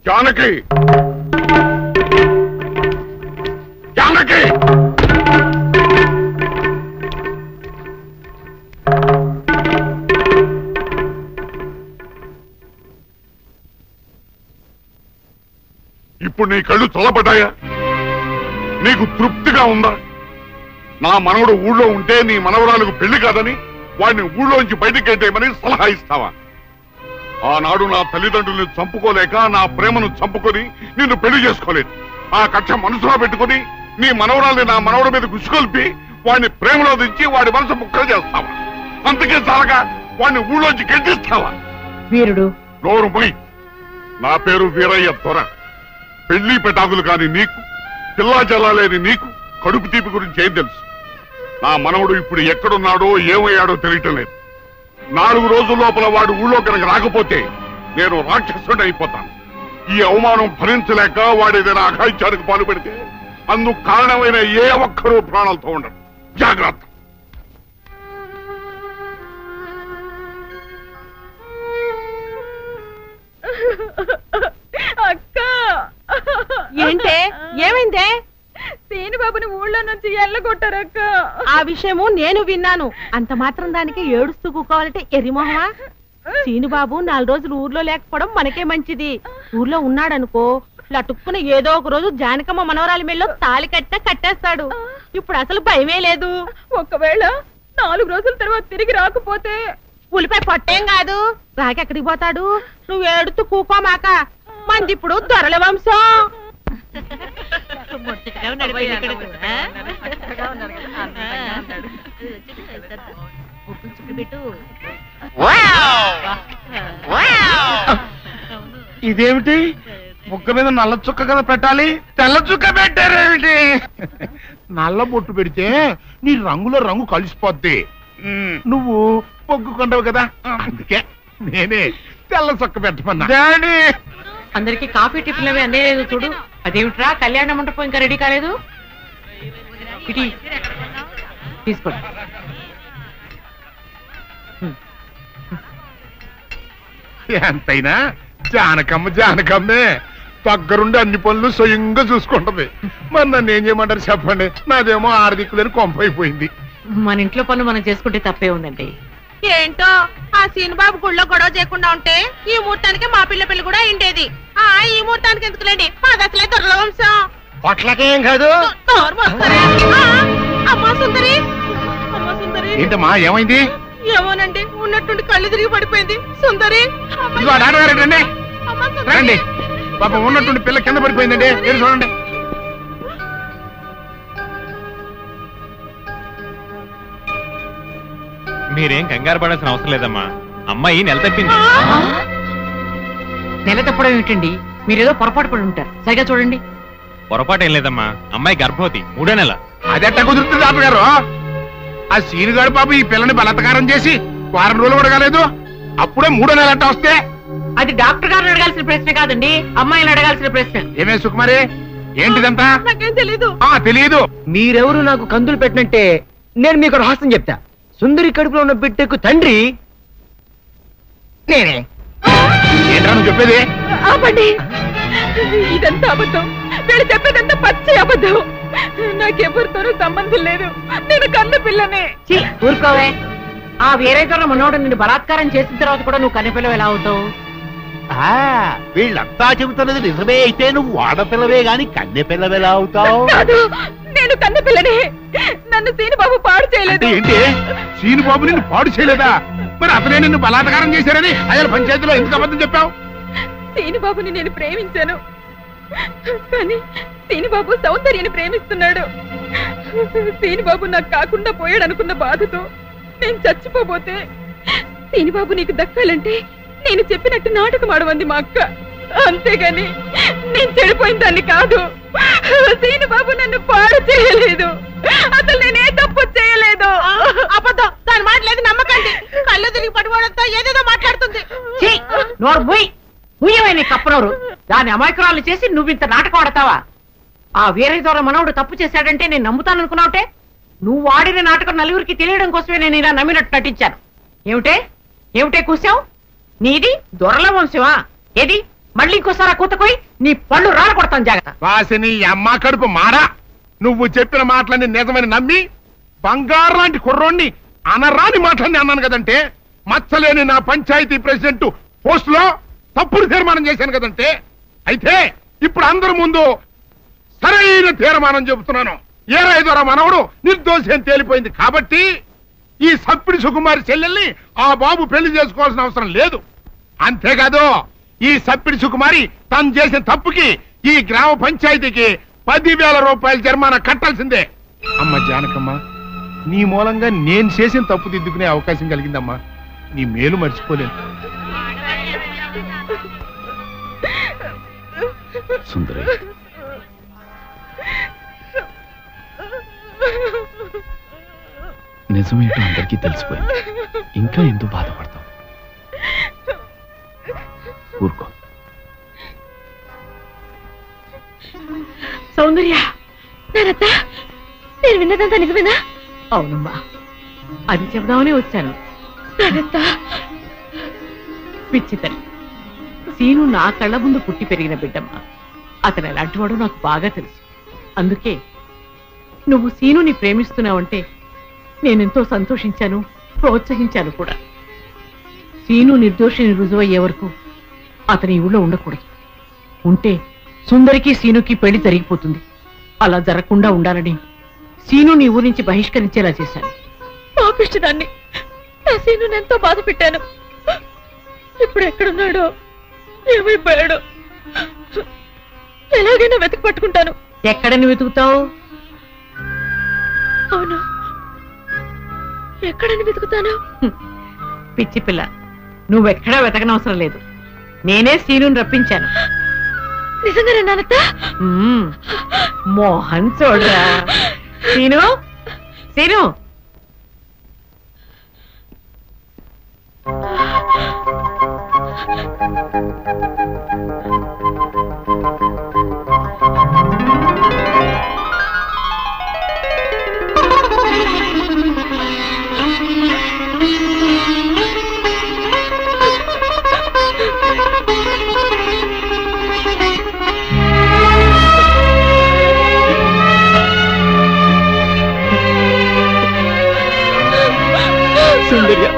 జానకి జానకి ఇప్పుడు నీ కళ్ళు చల్లబడ్డాయా? నీకు తృప్తిగా ఉందా? నా మనవడు ఊళ్ళో ఉంటే నీ మనవరాలకు పెళ్లి కాదని వాడిని ఊళ్ళోంచి బయటికి గెట్టేయమని సలహా ఇస్తావా? ఆనాడు నా తల్లిదండ్రుల్ని చంపుకోలేక నా ప్రేమను చంపుకొని నిన్ను పెళ్లి చేసుకోలేదు. ఆ కక్ష మనసులో పెట్టుకుని నీ మనవరాల్ని నా మనవడి మీద గుసికొల్పి వాడిని ప్రేమలో దించి వాడి మనసు ముక్కలు చేస్తావా? అందుకే చాలగా వాడిని ఊళ్ళోంచి గెట్టిస్తావా? వీరుడు నోరు పోయి. నా పేరు వీరయ్య దొర. పెళ్లి పెటాకులు కాని నీకు, పిల్లా జల్లాలేని నీకు కడుపు తీపి గురించి ఏం తెలుసు? నా మనవడు ఇప్పుడు ఎక్కడున్నాడో ఏమయ్యాడో తెలియటం లేదు. 4 రోజుల లోపల వాడు ఊళ్ళో కనుక రాకపోతే నేను రాక్షసుడి అయిపోతాను. ఈ అవమానం భరించలేక వాడేదైనా అఘాయిత్యానికి పాల్పడితే అందుకు కారణమైన ఏ ఒక్కరూ ప్రాణాలతో ఉండరు. జాగ్రత్త. అక్క ఏంటే ఏమైందే? సీనుబాబుని ఊళ్ళో నుంచి ఎల్లగొట్టారక్క. ఆ విషయము నేను విన్నాను. అంత మాత్రం దానికి ఏడుస్తూ కూకోవాలంటే ఎర్రిమోహమా? సీనుబాబు 4 రోజులు ఊర్లో లేకపోవడం మనకే మంచిది. ఊర్లో ఉన్నాడనుకో లటుక్కున ఏదో ఒక రోజు జానకమ్మ మనవరాలి మెల్లో తాళి కట్టేస్తాడు. ఇప్పుడు అసలు భయమే లేదు. ఒకవేళ 4 రోజుల తర్వాత తిరిగి రాకపోతే పులిపై పొట్టేం కాదు, రాకెక్కడికి పోతాడు? నువ్వు ఏడుతూ కూకోమాక. మంది ఇప్పుడు దొరల వంశం. ఇదేమిటి? ముక్క మీద నల్ల చుక్క కదా పెట్టాలి, తెల్ల చుక్క పెట్టారేమిటి? నల్ల బొట్టు పెడితే నీ రంగులో రంగు కలిసిపోద్ది. నువ్వు పొగ్గుకుంటావు కదా, అందుకే నేనే తెల్ల చుక్క పెట్టమన్నా. అందరికి కాఫీ టిఫిన్ అవి అందేలేదు చూడు. అదేమిట్రా, కళ్యాణ మంటపం ఇంకా రెడీ కాలేదు? ఇటీ తీసుకోండి. ఎంతైనా జానకమ్మే దగ్గరుండి అన్ని పనులు స్వయంగా చూసుకుంటది. మరి నన్ను ఏం చేయమంటారు చెప్పండి? నాదేమో 6 దిక్కులేని కొంప అయిపోయింది. మన ఇంట్లో పనులు మనం చేసుకుంటే తప్పే ఉందండి. ఏంటో ఆ సీనుబాబు గుళ్ళో గొడవ చేయకుండా ఉంటే ఈ ముహూర్తానికి మా పిల్ల పెళ్లి కూడా అయిండేది. ఈ ముహూర్తానికి ఎందుకులేండి, మాది అసలే దొరల వంశం. పొట్లకేం కాదు. అమ్మా సుందరి, అమ్మా సుందరి. ఏంటమ్మా ఏమైంది? ఏమోనండి, ఉన్నట్టుండి కళ్ళు తిరిగి పడిపోయింది. సుందరి రండి, పాపం ఉన్నట్టుండి పిల్ల కింద పడిపోయిందండి. మీరు చూడండి. మీరేం కంగారు పడాల్సిన అవసరం లేదమ్మా. అమ్మాయి నెల తప్పింది. నెల తప్పడం ఏమిటండి? మీరేదో పొరపాటు పడి ఉంటారు. సరిగా చూడండి. పొరపాటు ఏం లేదమ్మా, అమ్మాయి గర్భవతి, 3వ నెల. అదెట్ట కుదురుతుంది డాక్టర్ గారు? ఆ సీనుగాడు పాప ఈ పిల్లని బలత్కారం చేసి 1 వారం రోజులు కూడా కాలేదు, అప్పుడే 3వ నెల అట్ట వస్తే? అది డాక్టర్ గారిని అడగాల్సిన ప్రశ్న కాదండి, అమ్మాయిని అడగాల్సిన ప్రశ్న. ఏమే సుకుమారి, ఏంటిదంతా? నాకేం తెలీదు. తెలీదు. మీరెవరు నాకు కందులు పెట్టినట్టే నేను మీకు రహస్యం చెప్తా. సుందరి కడుపులో ఉన్న బిడ్డకు తండ్రి నేనే. ఏంటా నువ్వు చెప్పేది? ఆపండి, ఇదంతా అబద్ధం. వీళ్ళు చెప్పేదంతా పచ్చి అబద్ధం. నాకెవరితోనూ సంబంధం లేదు. నేను కన్న పిల్లనే. ఊరుకోవే. ఆ వేరేతోన మనోడు నిన్ను బలాత్కారం చేసిన తర్వాత కూడా నువ్వు కన్నెపిల్లవు ఎలా అవుతావు? వీళ్ళంతా చెబుతున్నది నిజమే అయితే నువ్వు ఆడపిల్లవే గాని కన్నె పిల్లవెలా అవుతావు? కాదు, నేను కన్న పిల్లనే. నన్ను సీనుబాబు పాడు చేయలేదు. ఏంటి? సీనుబాబు నిన్ను పాడు చేయలేదా? మరి అతనే నిన్ను బలాత్కారం చేశారని అయ్యాల పంచాయతీలో ఎందుకు అబద్ధం చెప్పావు? సీనుబాబుని నేను ప్రేమించాను, కానీ సీనుబాబు సౌందర్యని ప్రేమిస్తున్నాడు. సీనుబాబు నాకు కాకుండా పోయాడు అనుకున్న బాధతో నేను చచ్చిపోబోతే, సీనుబాబు నీకు దక్కాలంటే నేను చెప్పినట్టు నాటకం ఆడమంది మా అక్క. అంతేగాని నేను చెడిపోయిన దాన్ని కాదు. సీనుబాబు నన్ను పాడు చేయలేదు. అసలు నేనే తప్పు చేయలేదు. అబద్ధం. దాని మాటలేదు నమ్మకండి. కళ్ళు తిరిగి పడిపోవడంతో ఏదేదో మాట్లాడుతుంది. నోరు పోయి ముయ్యమైన కప్పనోరు. దాని అమాయకురాలు చేసి నువ్వింత నాటకం ఆడతావా? ఆ వీరయ్య ద్వారా మనవుడు తప్పు చేశాడంటే నేను నమ్ముతాననుకున్నావుటే. నువ్వు ఆడిన నాటకం నలుగురికి తెలియడం కోసమే నేను ఇలా నమ్మినట్టు నటించాను. ఏమిటే కూసావు? నీది దొరల వంశమా? ఏది మళ్ళీ ఇంకోసారి కూతకోయి నీ పళ్ళు రాల కొడతాను జాగ్రత్త. వాసిని అమ్మ కడుపు మారా. నువ్వు చెప్పిన మాటలన్నీ నిజమని నమ్మి బంగారు లాంటి కుర్రోణ్ణి అనరాని మాటలన్నీ అన్నాను కదంటే, మచ్చలేని నా పంచాయతీ ప్రెసిడెంట్ పోస్ట్ లో తప్పుడు తీర్మానం చేశాను కదంటే, అయితే ఇప్పుడు అందరి ముందు సరైన తీర్మానం చెబుతున్నాను. ఏ రైతురా మనవడు నిర్దోషి అని తేలిపోయింది కాబట్టి ఈ సప్పిడి సుకుమారి చెల్లెల్ని ఆ బాబు పెళ్లి చేసుకోవాల్సిన అవసరం లేదు. అంతేకాదు ఈ సప్పిడి సుకుమారి తను చేసిన తప్పుకి ఈ గ్రామ పంచాయతీకి 10,000 రూపాయల జరిమానా కట్టాల్సిందే. అమ్మ జానకమ్మ, నీ మూలంగా నేను చేసిన తప్పు దిద్దుకునే అవకాశం కలిగిందమ్మా. నీ మేలు మర్చిపోలేను. సుందరి, నిజమేంటో అందరికీ తెలిసిపోయింది. ఇంకా ఎందుకు బాధపడతావు? ఊరుకో. సౌందర్య, నారత్త, నేను విన్నదంతా నిజమేనా? అవునమ్మా, అది చెబుదామని వచ్చాను. నారత్త, పిచ్చి తల్లి, సీను నా కళ్ళ ముందు పుట్టి పెరిగిన బిడ్డమ్మా. అతను ఎలాంటి వాడో నాకు బాగా తెలుసు. అందుకే నువ్వు సీనుని ప్రేమిస్తున్నావంటే నేనెంతో సంతోషించాను, ప్రోత్సహించాను కూడా. సీను నిర్దోషిని రుజువయ్యే వరకు అతని ఊళ్ళో ఉండకూడదు. ఉంటే సుందరికి సీనుకి పెళ్లి జరిగిపోతుంది. అలా జరగకుండా ఉండాలని సీను నీ ఊరి నుంచి బహిష్కరించేలా చేశాను. పాపిష్టిదాన్ని, నా సీనుని ఎంతో బాధ పెట్టాను. ఇప్పుడు ఎక్కడున్నాడో, ఏమైపోయాడో, ఎలాగైనా వెతికి పట్టుకుంటాను. ఎక్కడని వెతుకుతావు? అవును, ఎక్కడని వెతుకుతాను? పిచ్చి పిల్ల, నువ్వెక్కడా వెతకనవసరం లేదు. నేనే సీనుని రప్పించాను. నిజంగానే నానత్త? మోహన్ చూడరా. సీను, సీను, సుందర్య,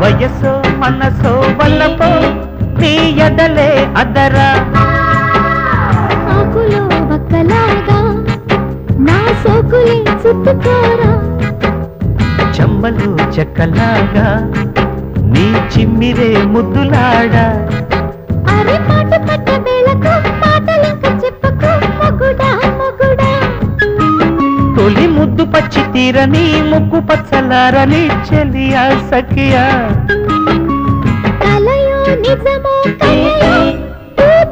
వయసో మనసో వల్లపో నీ ఎదలే అదరా. ఆకులో వక్కలాగా నా సోకులే చుట్టుకోరా. చెమ్మలు చెక్కలాగా నీ చిమ్మిరే ముద్దులాడా. అరే పాట పట్ట వేళకు పాటలింక చెప్పకు మొగుడా మొగుడా. తొలి ముద్దు పచ్చి తీరని ముక్కు పచ్చలారని చెలియా సఖియా. కలయో నిజమో కలయో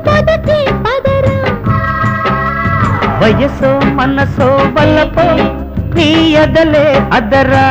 పదకి పదరా. వయసో మనసో వల్లపో నీ ఎదలే అదరా.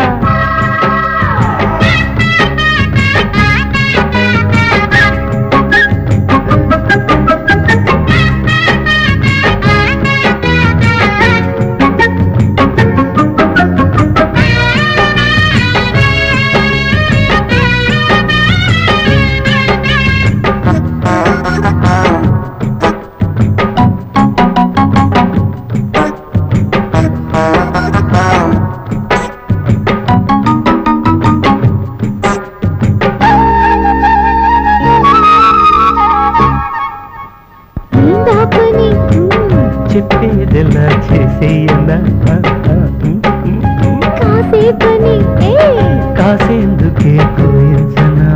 చెప్పేదెలా చేసేయనా. కాసేపని కాసేందుకే కోయించనా.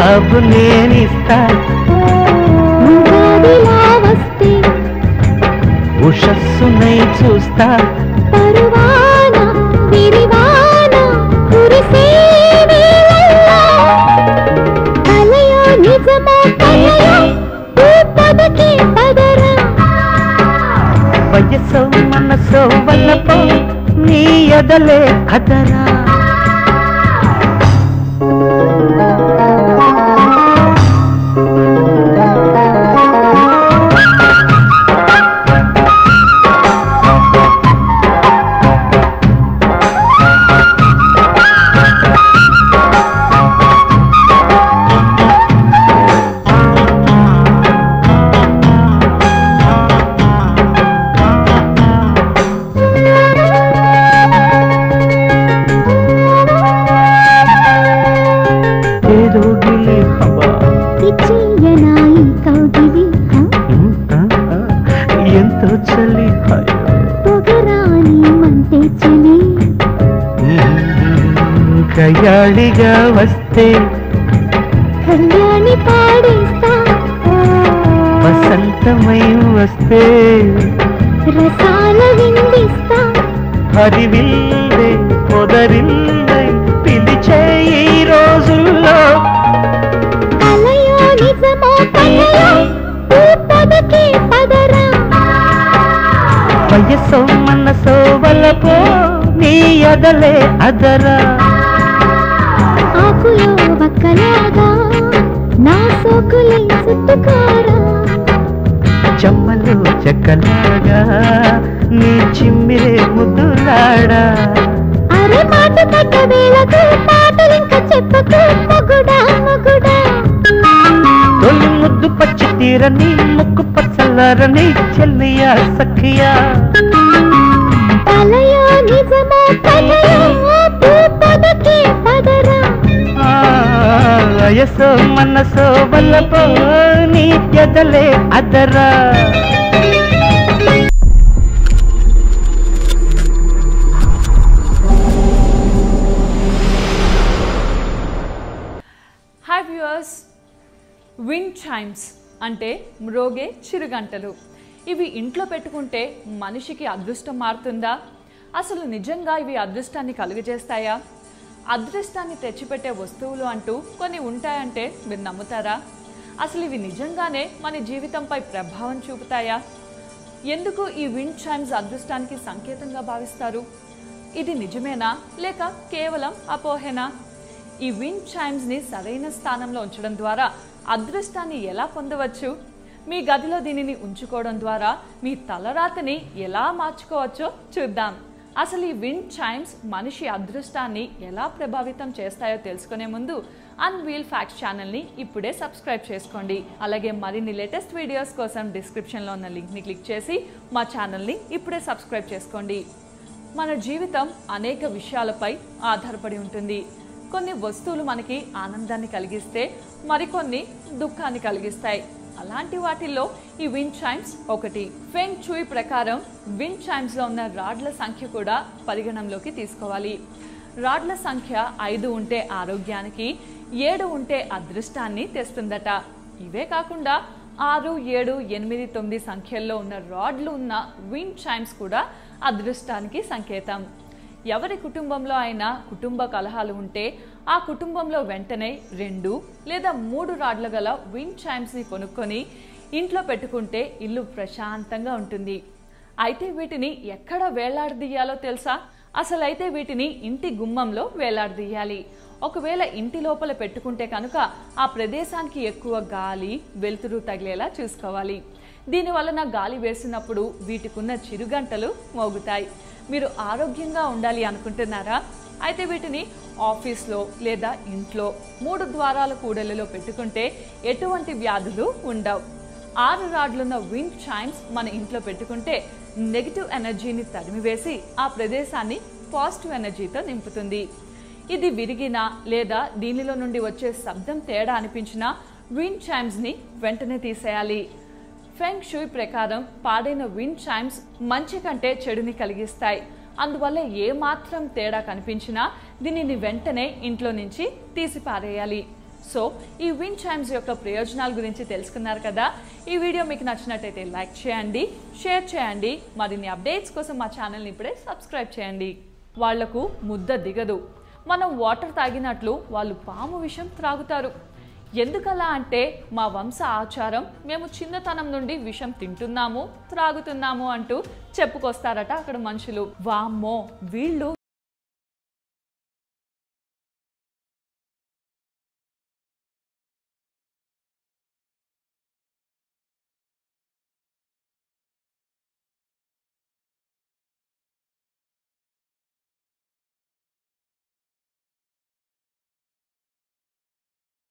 జవాబు నేనిస్తా ఉగాదిలా వస్తే ఉషస్సునై చూస్తా పరువాన విరివాన కురిసే వేళల్లో కలయో నిజమో కలయో పదకే పదరా వయసో మనసో వల్లపో నీ ఎదలే అదరా ఇచ్చేయనాయి కౌగిలి ఎంతో చలి పొగరాని మంటే చలి కయాళిగా వస్తే కళ్యాణి పాడేస్తా వసంతమై వస్తే రసాల విందిస్తా హరివిల్లే పొదరిల్లే పిలిచే ఈ రోజుల్లో కలయో నిజమో కలయో పదకే పదరా వయసో మనసో వలపో నీ ఎదలే అదరా ఆకులో వక్కలాగా నా సోకులే చుట్టుకోరా చెమ్మలు చెక్కలాగా నీ చిమ్మిరే ముద్దులాడా అరే మాట కట్ట వేళకు పాటలింక చెప్పకు మొగుడా మొగుడా తొలి ముద్దు పచ్చి తీరని ముక్కు పచ్చలారని చెల్లియా సఖియా కలయో నిజమో కలయో పదకే పదరా వయసో మనసో వల్లపో నీ ఎదలే అదరా హాయ్ వ్యూవర్స్, విండ్ చైమ్స్ అంటే మ్రోగే చిరుగంటలు. ఇవి ఇంట్లో పెట్టుకుంటే మనిషికి అదృష్టం మారుతుందా? అసలు నిజంగా ఇవి అదృష్టాన్ని కలుగజేస్తాయా? అదృష్టాన్ని తెచ్చిపెట్టే వస్తువులు అంటూ కొన్ని ఉంటాయంటే మీరు నమ్ముతారా? అసలు ఇవి నిజంగానే మన జీవితంపై ప్రభావం చూపుతాయా? ఎందుకు ఈ విండ్ చైమ్స్ అదృష్టానికి సంకేతంగా భావిస్తారు? ఇది నిజమేనా లేక కేవలం అపోహేనా? ఈ విండ్ చైమ్స్ని సరైన స్థానంలో ఉంచడం ద్వారా అదృష్టాన్ని ఎలా పొందవచ్చు? మీ గదిలో దీనిని ఉంచుకోవడం ద్వారా మీ తలరాతని ఎలా మార్చుకోవచ్చో చూద్దాం. అసలు ఈ విండ్ చైమ్స్ మనిషి అదృష్టాన్ని ఎలా ప్రభావితం చేస్తాయో తెలుసుకునే ముందు అన్వీల్ ఫ్యాక్ట్స్ ఛానల్ని ఇప్పుడే సబ్స్క్రైబ్ చేసుకోండి. అలాగే మరిన్ని లేటెస్ట్ వీడియోస్ కోసం డిస్క్రిప్షన్లో ఉన్న లింక్ని క్లిక్ చేసి మా ఛానల్ని ఇప్పుడే సబ్స్క్రైబ్ చేసుకోండి. మన జీవితం అనేక విషయాలపై ఆధారపడి ఉంటుంది. కొన్ని వస్తువులు మనకి ఆనందాన్ని కలిగిస్తే మరికొన్ని దుఃఖాన్ని కలిగిస్తాయి. అలాంటి వాటిల్లో ఈ విండ్ చైమ్స్ ఒకటి. ఫెంగ్ చూయి ప్రకారం విండ్ చైమ్స్ లో ఉన్న రాడ్ల సంఖ్య కూడా పరిగణంలోకి తీసుకోవాలి. రాడ్ల సంఖ్య 5 ఉంటే ఆరోగ్యానికి, 7 ఉంటే అదృష్టాన్ని తెస్తుందట. ఇవే కాకుండా 6, 7, 8, 9 సంఖ్యల్లో ఉన్న రాడ్లు ఉన్న విండ్ చైమ్స్ కూడా అదృష్టానికి సంకేతం. ఎవరి కుటుంబంలో అయినా కుటుంబ కలహాలు ఉంటే ఆ కుటుంబంలో వెంటనే 2 లేదా 3 రాడ్లు గల విండ్ చైమ్స్ని కొనుక్కొని ఇంట్లో పెట్టుకుంటే ఇల్లు ప్రశాంతంగా ఉంటుంది. అయితే వీటిని ఎక్కడ వేలాడదీయాలో తెలుసా? అసలైతే వీటిని ఇంటి గుమ్మంలో వేలాడదీయాలి. ఒకవేళ ఇంటి లోపల పెట్టుకుంటే కనుక ఆ ప్రదేశానికి ఎక్కువ గాలి, వెలుతురు తగిలేలా చూసుకోవాలి. దీని వలన గాలి వేసినప్పుడు వీటికున్న చిరుగంటలు మోగుతాయి. మీరు ఆరోగ్యంగా ఉండాలి అనుకుంటున్నారా? అయితే వీటిని ఆఫీస్లో లేదా ఇంట్లో 3 ద్వారాల కూడలిలో పెట్టుకుంటే ఎటువంటి వ్యాధులు ఉండవు. 6 రాడ్లున్న విండ్ చైమ్స్ మన ఇంట్లో పెట్టుకుంటే నెగిటివ్ ఎనర్జీని తరిమివేసి ఆ ప్రదేశాన్ని పాజిటివ్ ఎనర్జీతో నింపుతుంది. ఇది విరిగినా లేదా దీనిలో నుండి వచ్చే శబ్దం తేడా అనిపించినా విండ్ చైమ్స్ని వెంటనే తీసేయాలి. ఫెంగ్ షూయ్ ప్రకారం పాడైన విండ్ చైమ్స్ మంచి కంటే చెడుని కలిగిస్తాయి. అందువల్ల ఏ మాత్రం తేడా కనిపించినా దీనిని వెంటనే ఇంట్లో నుంచి తీసి పారేయాలి. సో ఈ విండ్ చైమ్స్ యొక్క ప్రయోజనాల గురించి తెలుసుకున్నారు కదా. ఈ వీడియో మీకు నచ్చినట్టయితే లైక్ చేయండి, షేర్ చేయండి. మరిన్ని అప్డేట్స్ కోసం మా ఛానల్ని ఇప్పుడే సబ్స్క్రైబ్ చేయండి. వాళ్లకు ముద్ద దిగదు. మనం వాటర్ తాగినట్లు వాళ్ళు పాము విషం త్రాగుతారు. ఎందుకలా అంటే మా వంశ ఆచారం, మేము చిన్నతనం నుండి విషం తింటున్నాము, త్రాగుతున్నాము అంటూ చెప్పుకొస్తారట అక్కడ మనుషులు. వామ్మో, వీళ్ళు